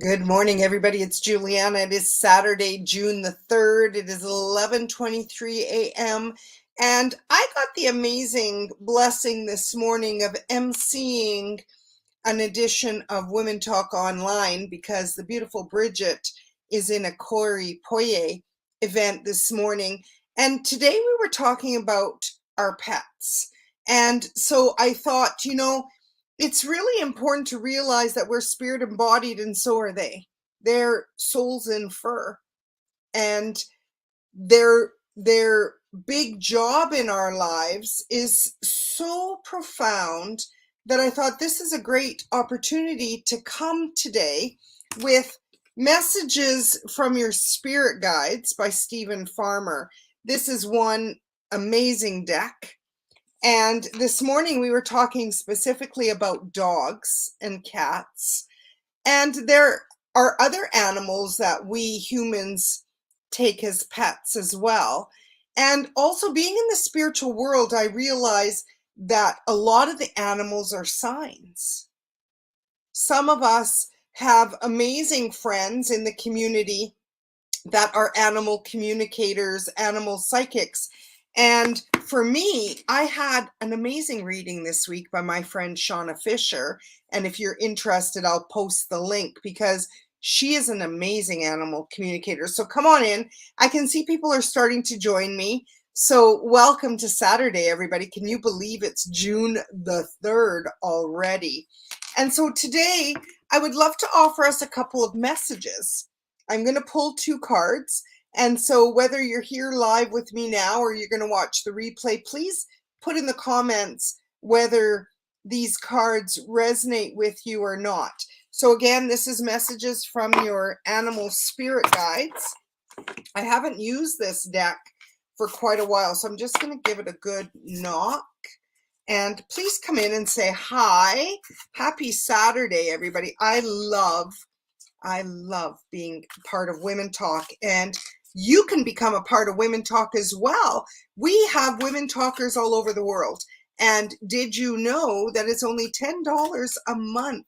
Good morning, everybody. It's Giuliana. It is Saturday, June the 3rd. It is 11:23 a.m. And I got the amazing blessing this morning of emceeing an edition of Women Talk Online because the beautiful Bridget is in a Corey Poye event this morning. And today we were talking about our pets. And so I thought, it's really important to realize that we're spirit embodied and so are they. They're souls in fur. And their big job in our lives is so profound that I thought this is a great opportunity to come today with Messages from Your Spirit Guides by Stephen Farmer. This is one amazing deck. And this morning we were talking specifically about dogs and cats. And there are other animals that we humans take as pets as well. And also being in the spiritual world, I realize that a lot of the animals are signs. Some of us have amazing friends in the community that are animal communicators, animal psychics. And for me, I had an amazing reading this week by my friend Shauna Fisher. And if you're interested, I'll post the link because she is an amazing animal communicator. So come on in. I can see people are starting to join me. So welcome to Saturday, everybody. Can you believe it's June the 3rd already? And so today, I would love to offer us a couple of messages. I'm going to pull two cards. And so whether you're here live with me now or you're going to watch the replay, please put in the comments whether these cards resonate with you or not. So again, this is Messages from Your Animal Spirit Guides. I haven't used this deck for quite a while, so I'm just going to give it a good knock. And please come in and say hi. Happy Saturday, everybody. I love being part of Women Talk, and you can become a part of Women Talk as well. We have women talkers all over the world. And did you know that it's only $10 a month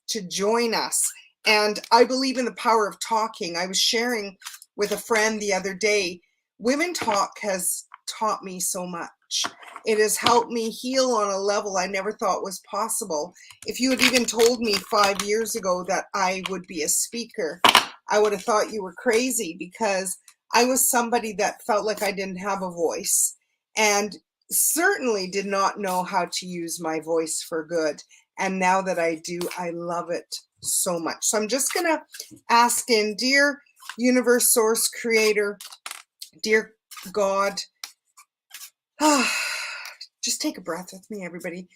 to join us? And I believe in the power of talking. I was sharing with a friend the other day, Women Talk has taught me so much. It has helped me heal on a level I never thought was possible. If you had even told me 5 years ago that I would be a speaker, I would have thought you were crazy because I was somebody that felt like I didn't have a voice and certainly did not know how to use my voice for good. And now that I do, I love it so much. So I'm just going to ask in, dear universe, source, creator, dear God, just take a breath with me, everybody.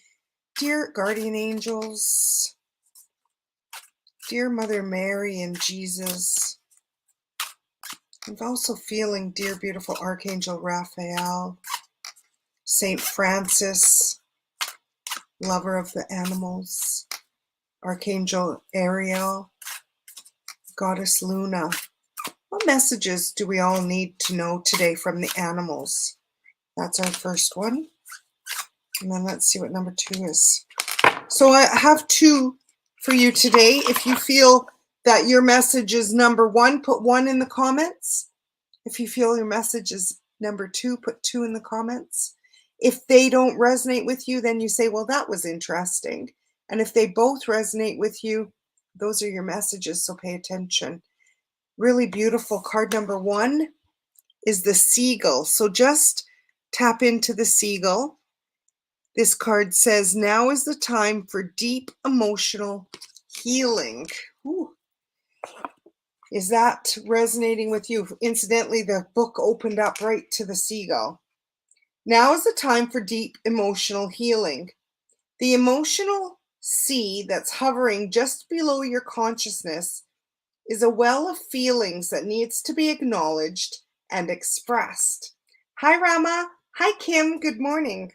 Dear guardian angels, dear Mother Mary and Jesus, I'm also feeling dear beautiful Archangel Raphael, Saint Francis, lover of the animals, Archangel Ariel, Goddess Luna. What messages do we all need to know today from the animals? That's our first one. And then let's see what number 2 is. So I have 2 for you today. If you feel that your message is number 1, put 1 in the comments. If you feel your message is number 2, put 2 in the comments. If they don't resonate with you, then you say, well, that was interesting. And if they both resonate with you, those are your messages, so pay attention. Really beautiful card number 1 is the seagull. So just tap into the seagull. This card says, now is the time for deep emotional healing. Ooh. Is that resonating with you? Incidentally, the book opened up right to the seagull. Now is the time for deep emotional healing. The emotional sea that's hovering just below your consciousness is a well of feelings that needs to be acknowledged and expressed. Hi, Rama. Hi, Kim. Good morning.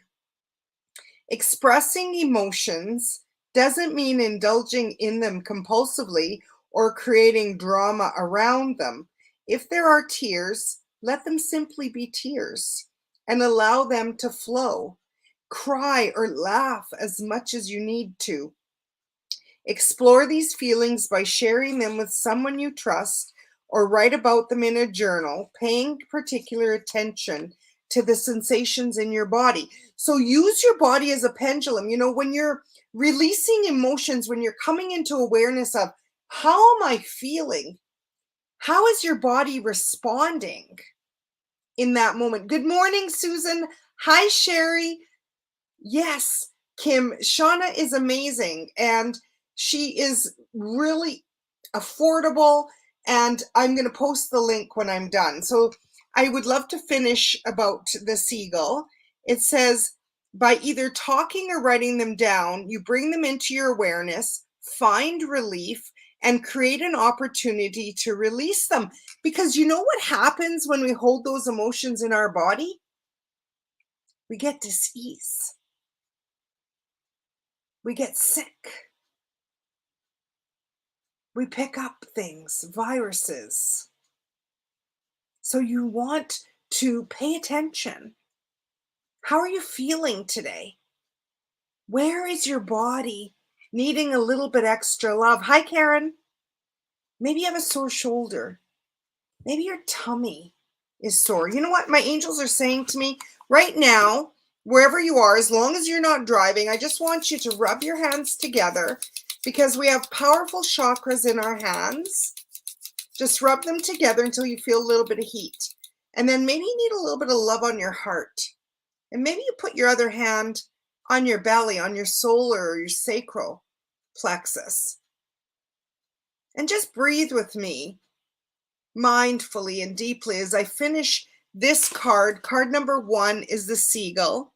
Expressing emotions doesn't mean indulging in them compulsively or creating drama around them. If there are tears, let them simply be tears and allow them to flow. Cry or laugh as much as you need to. Explore these feelings by sharing them with someone you trust or write about them in a journal, paying particular attention to the sensations in your body. So use your body as a pendulum. When you're releasing emotions, when you're coming into awareness of how am I feeling? How is your body responding in that moment? Good morning, Susan. Hi, Sherry. Yes, Kim, Shauna is amazing and she is really affordable. And I'm going to post the link when I'm done. So I would love to finish about the seagull. It says, by either talking or writing them down, you bring them into your awareness, find relief, and create an opportunity to release them. Because you know what happens when we hold those emotions in our body? We get dis-ease. We get sick. We pick up things, viruses. So you want to pay attention. How are you feeling today? Where is your body needing a little bit extra love? Hi, Karen. Maybe you have a sore shoulder. Maybe your tummy is sore. You know what my angels are saying to me right now, wherever you are, as long as you're not driving, I just want you to rub your hands together because we have powerful chakras in our hands. Just rub them together until you feel a little bit of heat. And then maybe you need a little bit of love on your heart. And maybe you put your other hand on your belly, on your solar or your sacral plexus. And just breathe with me mindfully and deeply as I finish this card. Card number 1 is the seagull.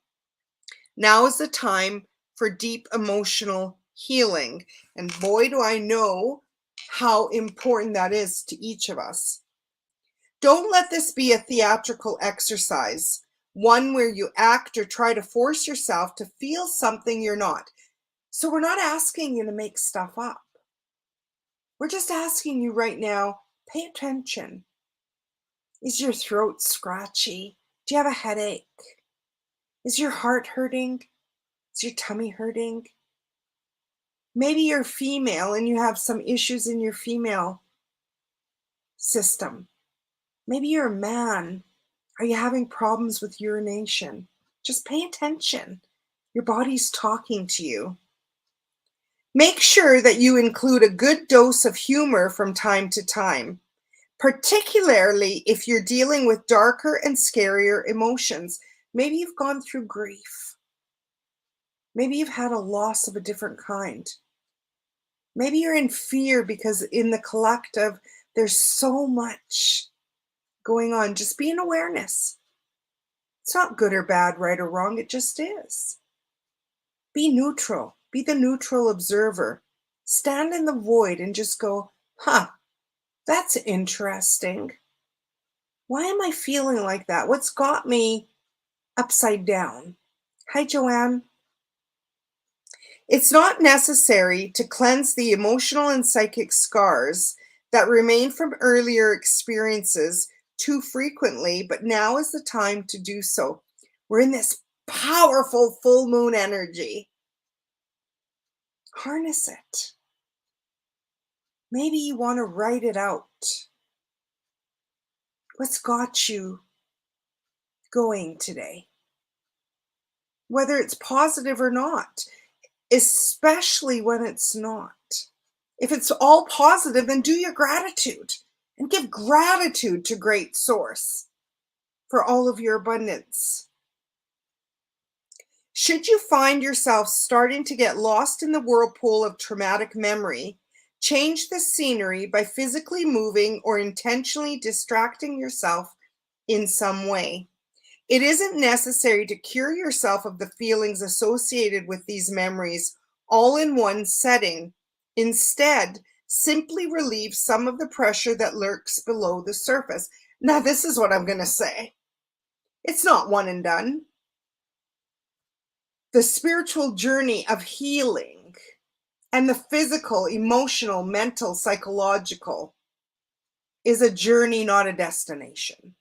Now is the time for deep emotional healing. And boy, do I know how important that is to each of us. Don't let this be a theatrical exercise, one where you act or try to force yourself to feel something you're not. So we're not asking you to make stuff up. We're just asking you right now, pay attention. Is your throat scratchy? Do you have a headache? Is your heart hurting? Is your tummy hurting? Maybe you're female and you have some issues in your female system. Maybe you're a man. Are you having problems with urination? Just pay attention. Your body's talking to you. Make sure that you include a good dose of humor from time to time, particularly if you're dealing with darker and scarier emotions. Maybe you've gone through grief. Maybe you've had a loss of a different kind. Maybe you're in fear because in the collective, there's so much going on. Just be in awareness. It's not good or bad, right or wrong. It just is. Be neutral. Be the neutral observer. Stand in the void and just go, that's interesting. Why am I feeling like that? What's got me upside down? Hi, Joanne. It's not necessary to cleanse the emotional and psychic scars that remain from earlier experiences too frequently, but now is the time to do so. We're in this powerful full moon energy. Harness it. Maybe you want to write it out. What's got you going today? Whether it's positive or not, especially when it's not. If it's all positive, then do your gratitude and give gratitude to Great Source for all of your abundance. Should you find yourself starting to get lost in the whirlpool of traumatic memory, change the scenery by physically moving or intentionally distracting yourself in some way. It isn't necessary to cure yourself of the feelings associated with these memories all in one setting. Instead, simply relieve some of the pressure that lurks below the surface. Now, this is what I'm going to say. It's not one and done. The spiritual journey of healing and the physical, emotional, mental, psychological is a journey, not a destination.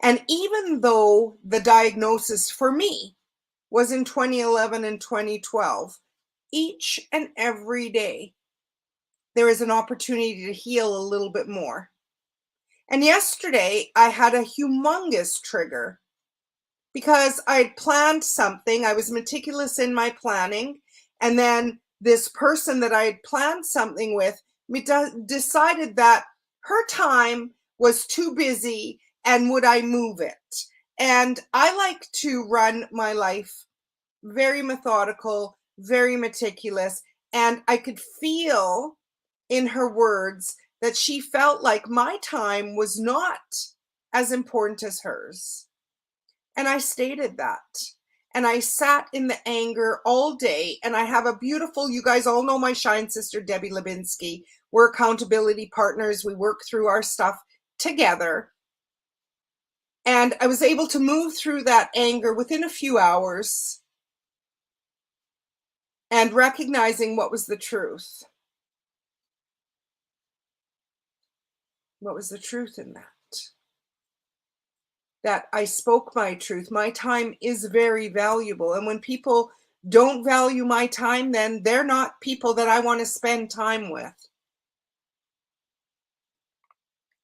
And even though the diagnosis for me was in 2011 and 2012, each and every day, there is an opportunity to heal a little bit more. And yesterday, I had a humongous trigger because I had planned something. I was meticulous in my planning. And then this person that I had planned something with decided that her time was too busy and would I move it? And I like to run my life very methodical, very meticulous. And I could feel in her words that she felt like my time was not as important as hers. And I stated that. And I sat in the anger all day. And I have a beautiful, you guys all know my shine sister, Debbie Lebinsky. We're accountability partners. We work through our stuff together. And I was able to move through that anger within a few hours and recognizing what was the truth. What was the truth in that? That I spoke my truth. My time is very valuable. And when people don't value my time, then they're not people that I want to spend time with.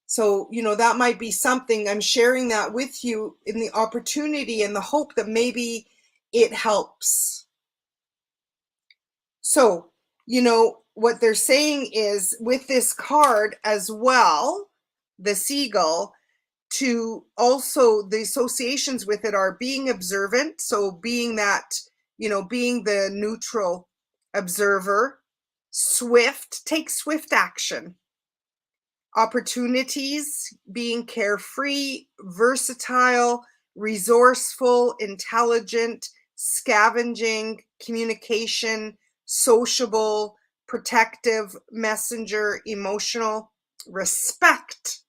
So, that might be something. I'm sharing that with you in the opportunity and the hope that maybe it helps. So, what they're saying is with this card as well, the seagull, to also the associations with it are being observant. So being that, being the neutral observer, swift, take swift action. Opportunities, being carefree, versatile, resourceful, intelligent, scavenging, communication, sociable, protective, messenger, emotional, respect,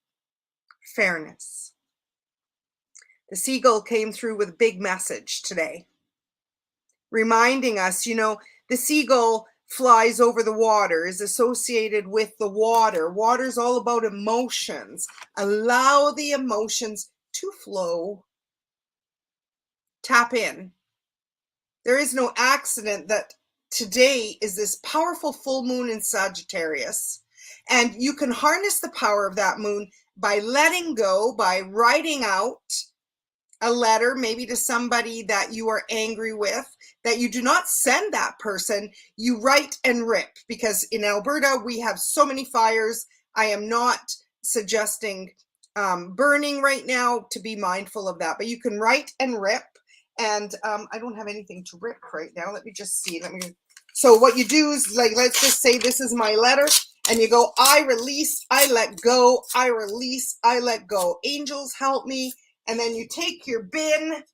fairness. The seagull came through with a big message today, reminding us, the seagull flies over the water, is associated with the water. Water's all about emotions. Allow the emotions to flow. Tap in. There is no accident that today is this powerful full moon in Sagittarius. And you can harness the power of that moon by letting go, by writing out a letter, maybe to somebody that you are angry with, that you do not send that person, you write and rip, because in Alberta, we have so many fires. I am not suggesting burning right now, to be mindful of that, but you can write and rip. And I don't have anything to rip right now. Let me just see. So what you do is, let's just say this is my letter, and you go, I release, I let go, I release, I let go. Angels help me. And then you take your bin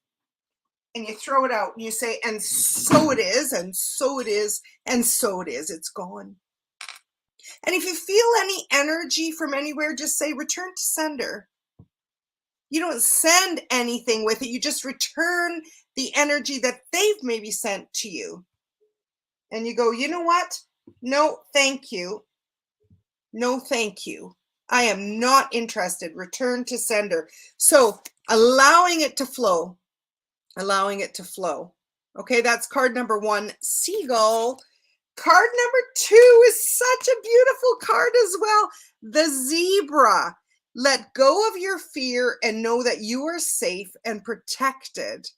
and you throw it out and you say, and so it is, and so it is, and so it is. It's gone. And if you feel any energy from anywhere, just say, return to sender. You don't send anything with it. You just return the energy that they've maybe sent to you. And you go, you know what? No, thank you. No, thank you. I am not interested. Return to sender. So allowing it to flow. Allowing it to flow. Okay, that's card number 1, seagull. Card number 2 is such a beautiful card as well. The zebra. Let go of your fear and know that you are safe and protected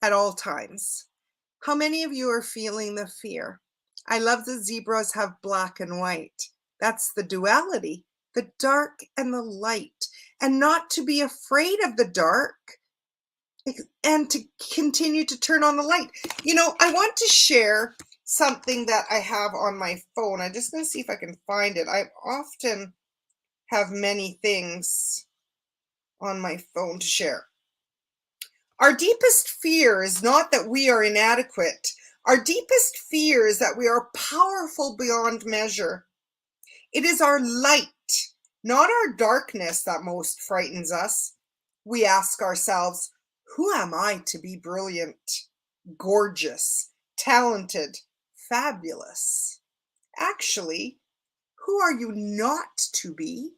at all times. How many of you are feeling the fear? I love the zebras have black and white. That's the duality, the dark and the light. And not to be afraid of the dark, and to continue to turn on the light. I want to share something that I have on my phone. I'm just going to see if I can find it. I often have many things on my phone to share. Our deepest fear is not that we are inadequate. Our deepest fear is that we are powerful beyond measure. It is our light, not our darkness, that most frightens us. We ask ourselves, who am I to be brilliant, gorgeous, talented, fabulous? Actually, who are you not to be?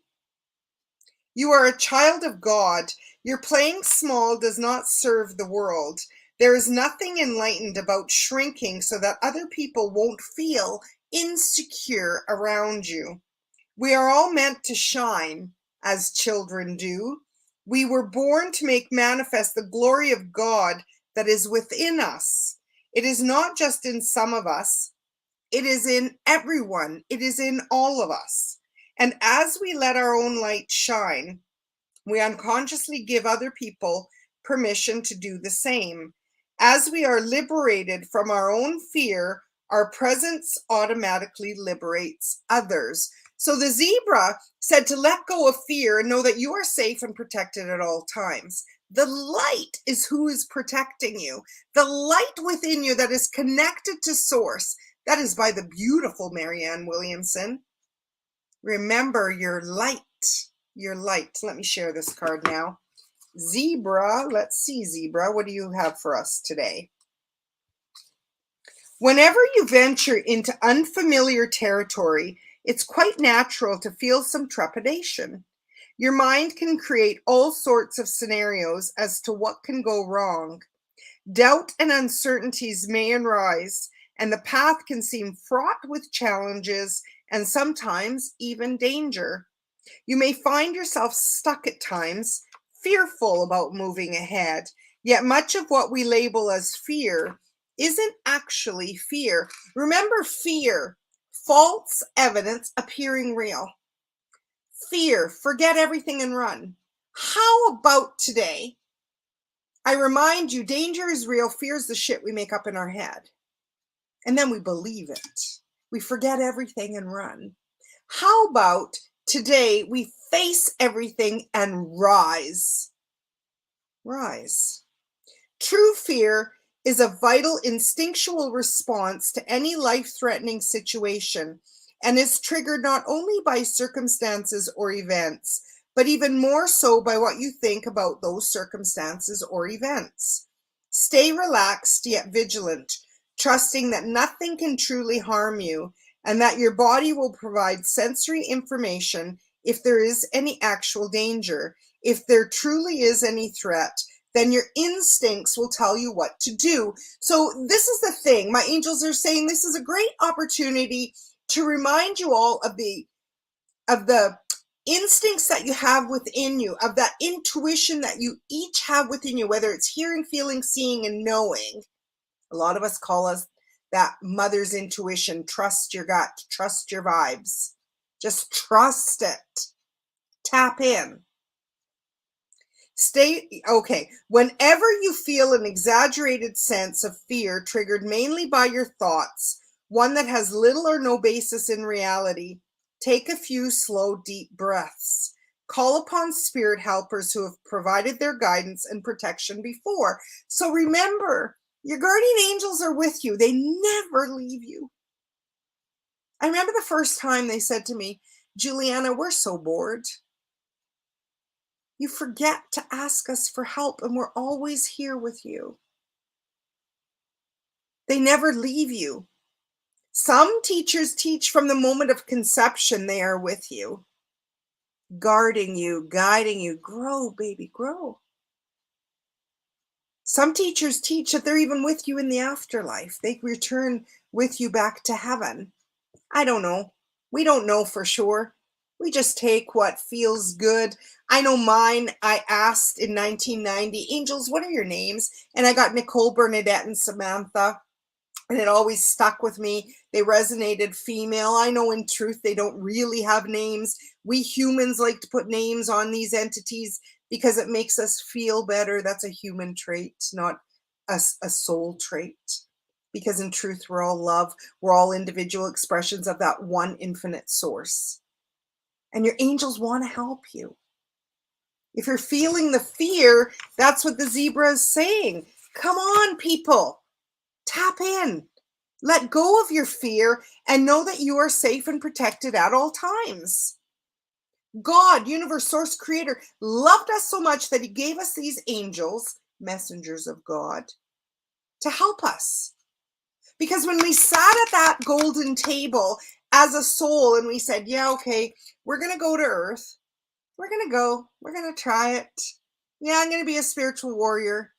You are a child of God. Your playing small does not serve the world. There is nothing enlightened about shrinking so that other people won't feel insecure around you. We are all meant to shine, as children do. We were born to make manifest the glory of God that is within us. It is not just in some of us, it is in everyone, it is in all of us. And as we let our own light shine, we unconsciously give other people permission to do the same. As we are liberated from our own fear, our presence automatically liberates others. So the zebra said to let go of fear and know that you are safe and protected at all times. The light is who is protecting you. The light within you that is connected to source. That is by the beautiful Marianne Williamson. Remember your light. Your light. Let me share this card now. Zebra, let's see, Zebra, what do you have for us today? Whenever you venture into unfamiliar territory, it's quite natural to feel some trepidation. Your mind can create all sorts of scenarios as to what can go wrong. Doubt and uncertainties may arise, and the path can seem fraught with challenges and sometimes even danger. You may find yourself stuck at times, fearful about moving ahead, yet much of what we label as fear isn't actually fear. Remember fear, false evidence appearing real. Fear, forget everything and run. How about today? I remind you, danger is real, fear is the shit we make up in our head. And then we believe it. We forget everything and run. How about today we face everything and rise? Rise. True fear is a vital instinctual response to any life-threatening situation and is triggered not only by circumstances or events, but even more so by what you think about those circumstances or events. Stay relaxed yet vigilant, trusting that nothing can truly harm you and that your body will provide sensory information if there is any actual danger. If there truly is any threat, then your instincts will tell you what to do. So this is the thing. My angels are saying this is a great opportunity to remind you all of the instincts that you have within you, of that intuition that you each have within you, whether it's hearing, feeling, seeing, and knowing. A lot of us call us that mother's intuition. Trust your gut, trust your vibes. Just trust it. Tap in. Okay. Whenever you feel an exaggerated sense of fear triggered mainly by your thoughts, one that has little or no basis in reality, take a few slow, deep breaths. Call upon spirit helpers who have provided their guidance and protection before. So remember, your guardian angels are with you. They never leave you. I remember the first time they said to me, Giuliana, we're so bored. You forget to ask us for help, and we're always here with you. They never leave you. Some teachers teach from the moment of conception. They are with you, guarding you, guiding you. Grow, baby, grow. Some teachers teach that they're even with you in the afterlife. They return with you back to heaven. I don't know. We don't know for sure. We just take what feels good. I know mine, I asked in 1990, angels, what are your names? And I got Nicole, Bernadette, and Samantha. And it always stuck with me. They resonated female. I know in truth they don't really have names. We humans like to put names on these entities because it makes us feel better. That's a human trait, not a soul trait. Because in truth, we're all love. We're all individual expressions of that one infinite source. And your angels want to help you. If you're feeling the fear, that's what the zebra is saying. Come on, people. Tap in. Let go of your fear and know that you are safe and protected at all times. God, universe, source, creator, loved us so much that he gave us these angels, messengers of God, to help us. Because when we sat at that golden table as a soul and we said, yeah, okay, we're going to go to Earth. We're going to go. We're going to try it. Yeah, I'm going to be a spiritual warrior.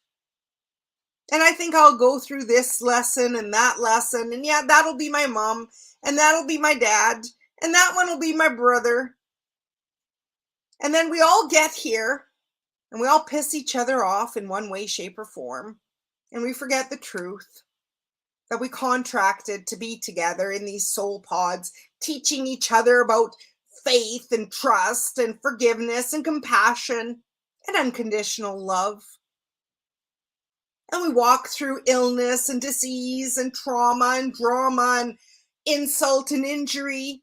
And I think I'll go through this lesson and that lesson. And yeah, that'll be my mom. And that'll be my dad. And that one will be my brother. And then we all get here and we all piss each other off in one way, shape, or form. And we forget the truth that we contracted to be together in these soul pods, teaching each other about faith and trust and forgiveness and compassion and unconditional love. And we walk through illness and disease and trauma and drama and insult and injury.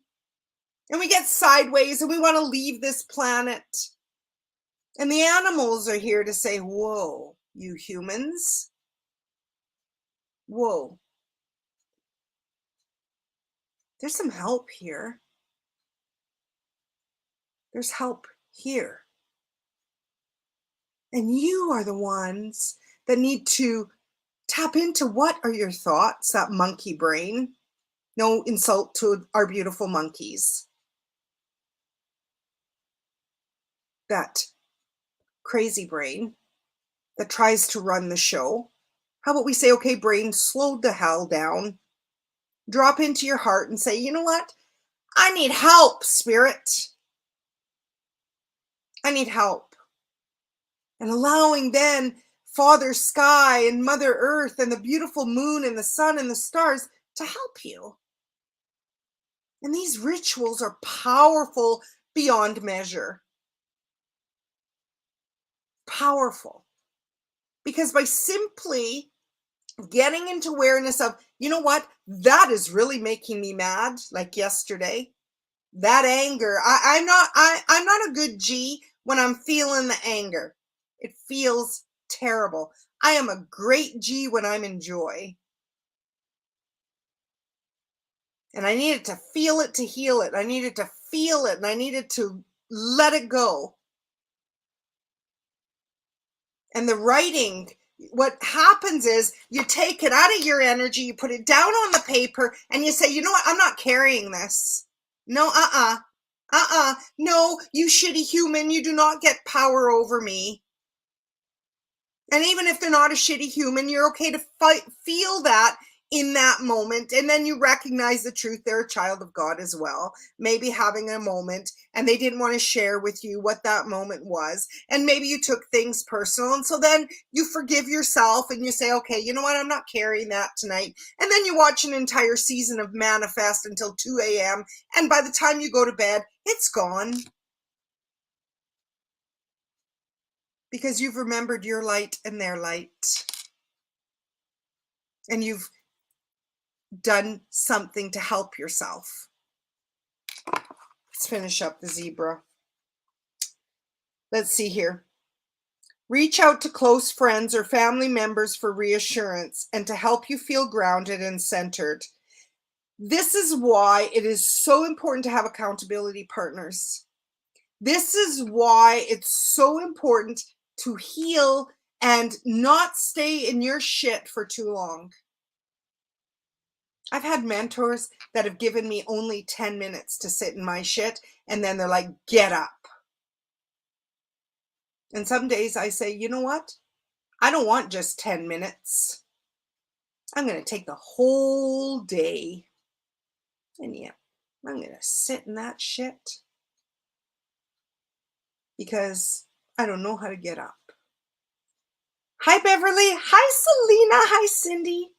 And we get sideways and we want to leave this planet. And the animals are here to say, whoa, you humans. Whoa. There's some help here. There's help here. And you are the ones that need to tap into what are your thoughts, that monkey brain. No insult to our beautiful monkeys. That crazy brain that tries to run the show. How about we say, okay, brain, slow the hell down. Drop into your heart and say, you know what? I need help, spirit. I need help. And allowing then Father Sky and Mother Earth and the beautiful moon and the sun and the stars to help you. And these rituals are powerful beyond measure. Powerful. Because by simply getting into awareness of, you know what, that is really making me mad, like yesterday. That anger, I'm not a good G when I'm feeling the anger. It feels terrible. I am a great G when I'm in joy. And I needed to feel it to heal it. I needed to feel it and I needed to let it go. And the writing, what happens is you take it out of your energy, you put it down on the paper and you say, you know what, I'm not carrying this. No, no, you shitty human, you do not get power over me. And even if they're not a shitty human, you're okay to feel that in that moment. And then you recognize the truth. They're a child of God as well. Maybe having a moment and they didn't want to share with you what that moment was. And maybe you took things personal. And so then you forgive yourself and you say, okay, you know what? I'm not carrying that tonight. And then you watch an entire season of Manifest until 2 a.m. And by the time you go to bed, it's gone. Because you've remembered your light and their light. And you've done something to help yourself. Let's finish up the zebra. Let's see here. Reach out to close friends or family members for reassurance and to help you feel grounded and centered. This is why it is so important to have accountability partners. This is why it's so important to heal and not stay in your shit for too long. I've had mentors that have given me only 10 minutes to sit in my shit, and then they're like, get up. And some days I say, you know what? I don't want just 10 minutes. I'm going to take the whole day. And yeah, I'm going to sit in that shit because I don't know how to get up. Hi, Beverly. Hi, Selena. Hi, Cindy.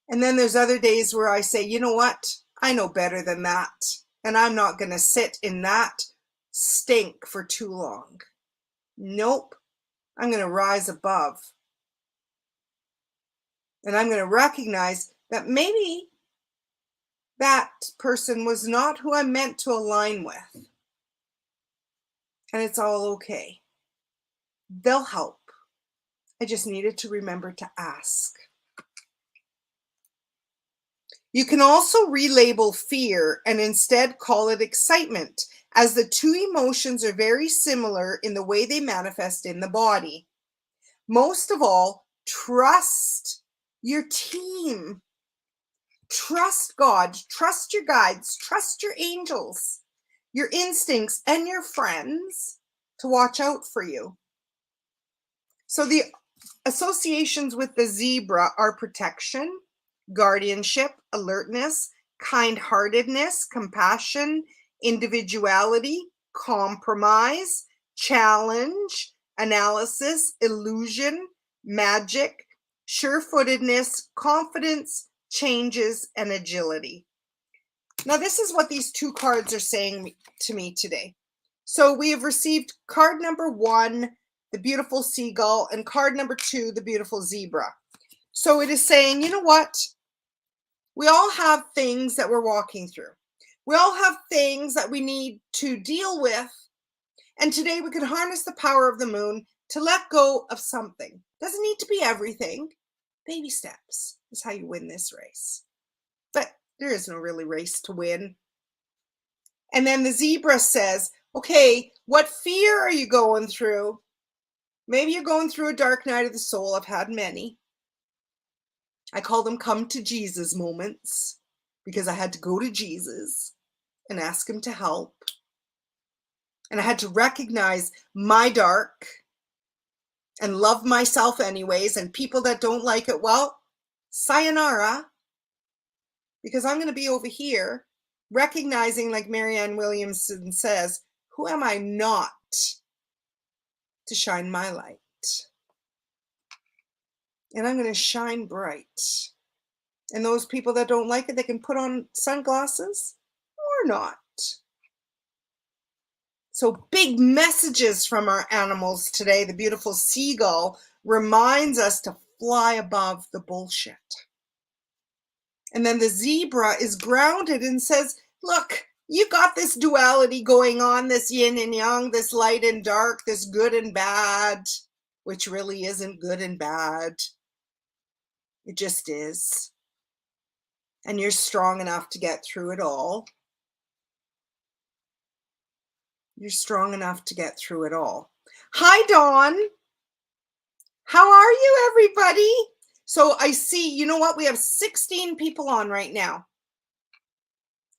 And then there's other days where I say, you know what? I know better than that. And I'm not going to sit in that stink for too long. Nope. I'm going to rise above. And I'm going to recognize that maybe that person was not who I'm meant to align with. And it's all okay. They'll help. I just needed to remember to ask. You can also relabel fear and instead call it excitement, as the two emotions are very similar in the way they manifest in the body. Most of all, trust your team. Trust God, trust your guides, trust your angels, your instincts, and your friends to watch out for you. So the Associations with the zebra are protection, guardianship, alertness, kind-heartedness, compassion, individuality, compromise, challenge, analysis, illusion, magic, sure-footedness, confidence, changes, and agility. Now, this is what these two cards are saying to me today. So we have received card number 1, the beautiful seagull, and card number 2, the beautiful zebra. So it is saying, you know what? We all have things that we're walking through. We all have things that we need to deal with. And today we can harness the power of the moon to let go of something. Doesn't need to be everything. Baby steps is how you win this race. But there is no really race to win. And then the zebra says, okay, what fear are you going through? Maybe you're going through a dark night of the soul. I've had many. I call them come to Jesus moments because I had to go to Jesus and ask him to help. And I had to recognize my dark and love myself anyways. And people that don't like it, well, sayonara, because I'm going to be over here recognizing, like Marianne Williamson says, who am I not to shine my light? And I'm going to shine bright. And those people that don't like it, they can put on sunglasses or not. So big messages from our animals today. The beautiful seagull reminds us to fly above the bullshit. And then the zebra is grounded and says, look, you got this duality going on, this yin and yang, this light and dark, this good and bad, which really isn't good and bad. It just is. And you're strong enough to get through it all. You're strong enough to get through it all. Hi, Dawn. How are you, everybody? So I see, you know what? We have 16 people on right now.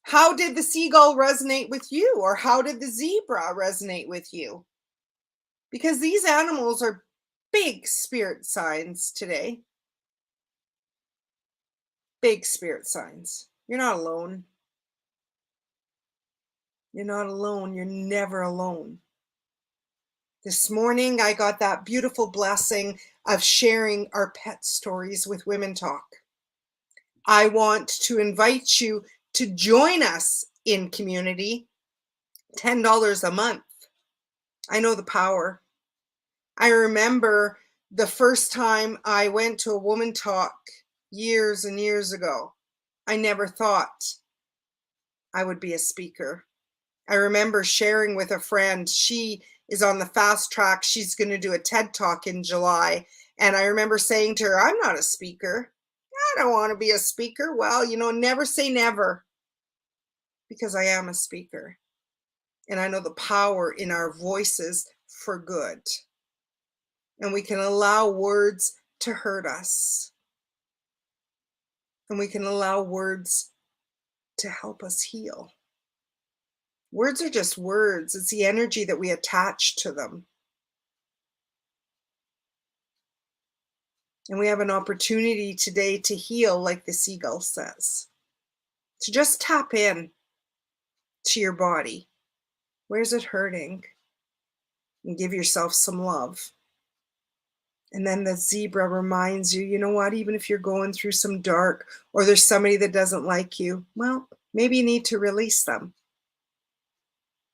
How did the seagull resonate with you? Or how did the zebra resonate with you? Because these animals are big spirit signs today. Big spirit signs. You're not alone. You're not alone. You're never alone. This morning, I got that beautiful blessing of sharing our pet stories with Women Talk. I want to invite you to join us in community, $10 a month. I know the power. I remember the first time I went to a Woman Talk years and years ago. I never thought I would be a speaker. I remember sharing with a friend. She is on the fast track. She's going to do a TED Talk in July. And I remember saying to her, I'm not a speaker. I don't want to be a speaker. Well, never say never, because I am a speaker. And I know the power in our voices for good. And we can allow words to hurt us. And we can allow words to help us heal. Words are just words. It's the energy that we attach to them. And we have an opportunity today to heal, like the seagull says. To just tap in to your body. Where's it hurting? And give yourself some love. And then the zebra reminds you, you know what, even if you're going through some dark, or there's somebody that doesn't like you, well, maybe you need to release them.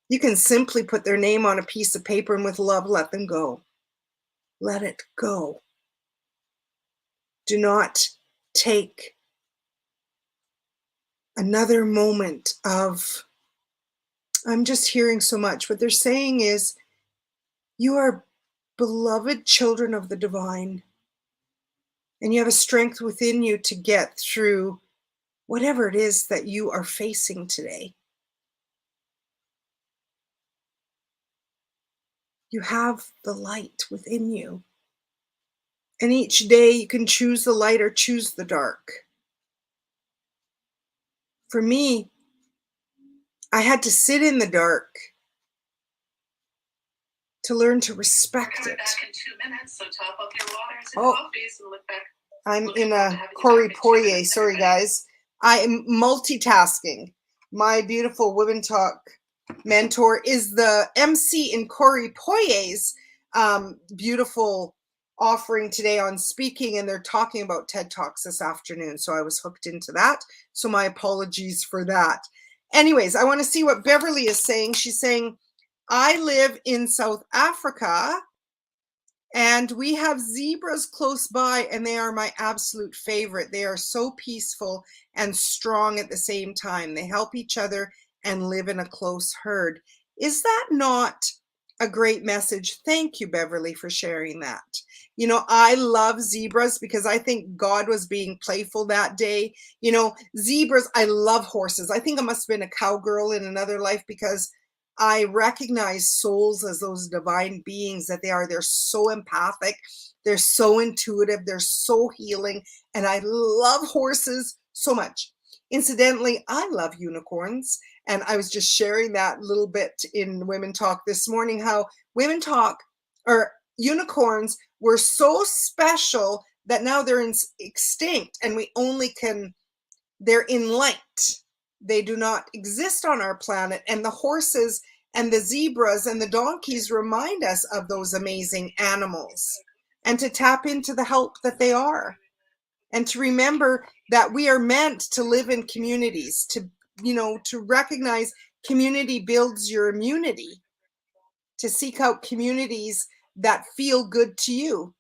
You can simply put their name on a piece of paper and with love, let them go. Let it go. Do not take another moment of, I'm just hearing so much. What they're saying is, you are beloved children of the divine, and you have a strength within you to get through whatever it is that you are facing today. You have the light within you. And each day you can choose the light or choose the dark. For me, I had to sit in the dark to learn to respect it. Back in 2 minutes, so top up your waters and Oh, coffees and look back. I'm in a Corey Poirier. Sorry, guys. I am multitasking. My beautiful Women Talk mentor is the MC in Corey Poirier's beautiful offering today on speaking, and they're talking about TED Talks this afternoon. So I was hooked into that. So my apologies for that. Anyways, I want to see what Beverly is saying. She's saying, I live in South Africa and we have zebras close by, and they are my absolute favorite. They are so peaceful and strong at the same time. They help each other and live in a close herd. Is that not a great message? Thank you, Beverly, for sharing that. You know, I love zebras because I think God was being playful that day. You know, zebras, I love horses. I think I must have been a cowgirl in another life because I recognize souls as those divine beings that they are. They're so empathic. They're so intuitive. They're so healing. And I love horses so much. Incidentally, I love unicorns. And I was just sharing that little bit in Women Talk this morning, how Women Talk or unicorns were so special that now they're extinct and we only can, they're in light. They do not exist on our planet. And the horses and the zebras and the donkeys remind us of those amazing animals and to tap into the help that they are. And to remember that we are meant to live in communities, to, you know, to recognize community builds your immunity, to seek out communities that feel good to you.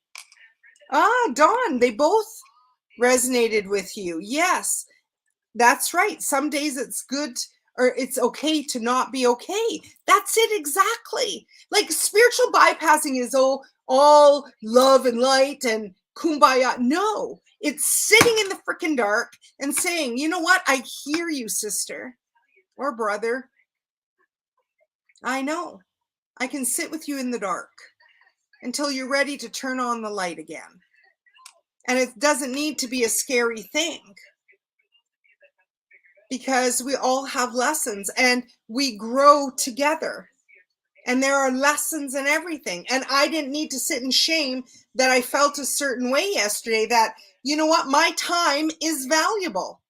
Ah, Dawn, they both resonated with you. Yes. That's right. Some days it's good or it's okay to not be okay. That's it exactly. Like spiritual bypassing is all love and light and kumbaya. No, it's sitting in the freaking dark and saying, you know what? I hear you, sister or brother. I know. I can sit with you in the dark until you're ready to turn on the light again. And it doesn't need to be a scary thing, because we all have lessons and we grow together. And there are lessons in everything. And I didn't need to sit in shame that I felt a certain way yesterday, that, you know what, my time is valuable.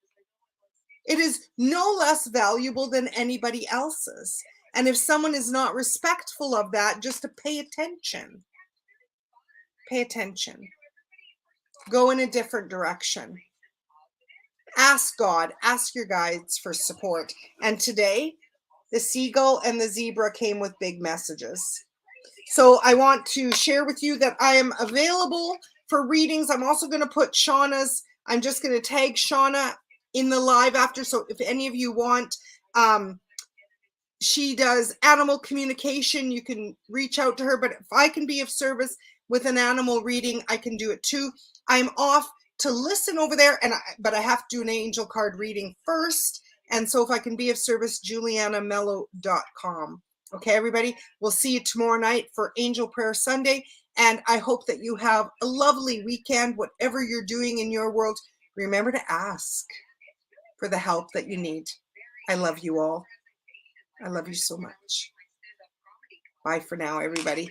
It is no less valuable than anybody else's. And if someone is not respectful of that, just to pay attention. Pay attention. Go in a different direction. Ask God, ask your guides for support. And today, the seagull and the zebra came with big messages. So I want to share with you that I am available for readings. I'm also going to put Shauna's, I'm just going to tag Shauna in the live after. So if any of you want, she does animal communication. You can reach out to her, but if I can be of service with an animal reading, I can do it too. I'm off to listen over there, but I have to do an angel card reading first. And so if I can be of service, julianamello.com. Okay, everybody, we'll see you tomorrow night for Angel Prayer Sunday. And I hope that you have a lovely weekend, whatever you're doing in your world. Remember to ask for the help that you need. I love you all. I love you so much. Bye for now, everybody.